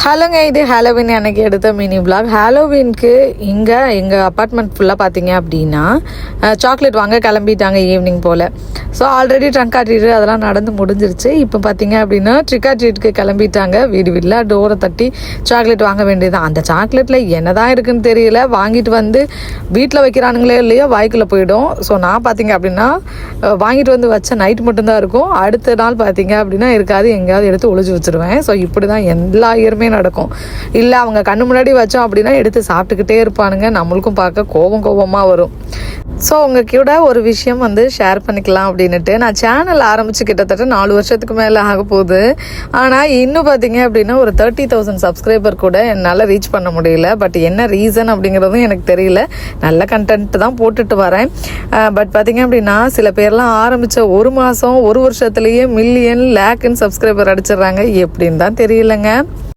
ஹலோங்க, இது ஹாலோவின் அன்னைக்கு எடுத்த மினி விளாக். ஹாலோவின்க்கு இங்கே எங்கள் அப்பார்ட்மெண்ட் ஃபுல்லாக பார்த்தீங்க அப்படின்னா சாக்லேட் வாங்க கிளம்பிட்டாங்க ஈவினிங் போல். So already drunk or treat அதெல்லாம் நடந்து முடிஞ்சிருச்சு. இப்போ பார்த்தீங்க அப்படின்னா ட்ரிக் ஆர் ட்ரீட்டுக்கு கிளம்பிட்டாங்க. வீடு வீட்டில் டோரை தட்டி சாக்லேட் வாங்க வேண்டியதுதான். அந்த சாக்லேட்டில் என்ன தான் இருக்குன்னு தெரியல. வாங்கிட்டு வந்து வீட்டில் வைக்கிறானுங்களே இல்லையோ வாய்க்குள்ளே போயிடும். ஸோ நான் பார்த்தீங்க அப்படின்னா வாங்கிட்டு வந்து வச்ச நைட் மட்டும்தான் இருக்கும். அடுத்த நாள் பார்த்தீங்க அப்படின்னா இருக்காது, எங்கேயாவது எடுத்து ஒளிச்சு வச்சுருவேன். ஸோ இப்படி தான் எல்லா இயருமே நடக்கும். இல்லை அவங்க கண்ணு முன்னாடி வச்சோம் அப்படின்னா எடுத்து சாப்பிட்டுக்கிட்டே இருப்பானுங்க. நம்மளுக்கும் பார்க்க கோபமாக வரும். ஸோ உங்கள் கூட ஒரு விஷயம் ஷேர் பண்ணிக்கலாம் அப்படின்னுட்டு நான் சேனல் ஆரம்பித்து கிட்டத்தட்ட 4 வருஷத்துக்கு மேலே ஆக போகுது. ஆனால் இன்னும் பார்த்தீங்க அப்படின்னா ஒரு 30,000 சப்ஸ்கிரைபர் கூட என்னால் ரீச் பண்ண முடியல. பட் என்ன ரீசன் அப்படிங்கிறதும் எனக்கு தெரியல. நல்ல கண்டென்ட் தான் போட்டுட்டு வரேன். பட் பார்த்தீங்க அப்படின்னா சில பேர்லாம் ஆரம்பித்த 1 மாதம் 1 வருஷத்துலேயே மில்லியன் லேக்குன்னு சப்ஸ்கிரைபர் அடிச்சிடுறாங்க. எப்படின்னு தான் தெரியலங்க.